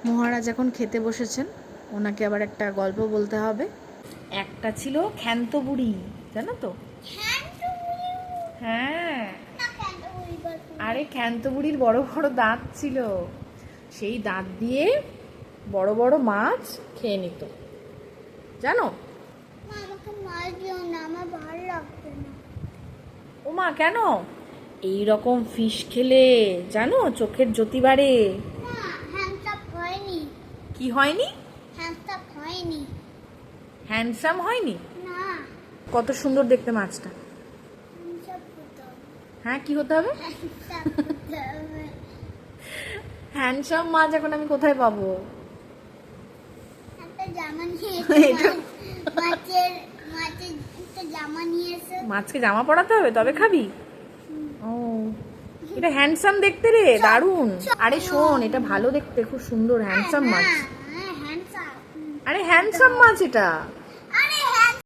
মহারাজ এখন খেতে বসেছেন, ওনাকে আবার একটা গল্প বলতে হবে। একটা ছিল ক্ষান্ত বুড়ি, জানো তো? হ্যাঁ, আরে ক্ষান্ত বুড়ির বড় বড় দাঁত ছিল, সেই দাঁত দিয়ে বড় বড় মাছ খেয়ে নিত, জানো? ওমা, কেন? এই রকম ফিশ খেলে জানো চোখের জ্যোতি বাড়ে। কি হয়নি? হ্যান্ডসাম হয়নি? কত সুন্দর দেখতে মাছটা। হ্যাঁ, কি হতে হবে? হ্যান্ডসাম মাছ এখন আমি কোথায় পাবো? মাছকে জামা পরাতে হবে তবে খাবি? ও, এটা হ্যান্ডসাম দেখতে রে, দারুন। আরে শোন, এটা ভালো দেখতে, খুব সুন্দর হ্যান্ডসাম মাছ। আরে হ্যান্ডসাম মাছ এটা।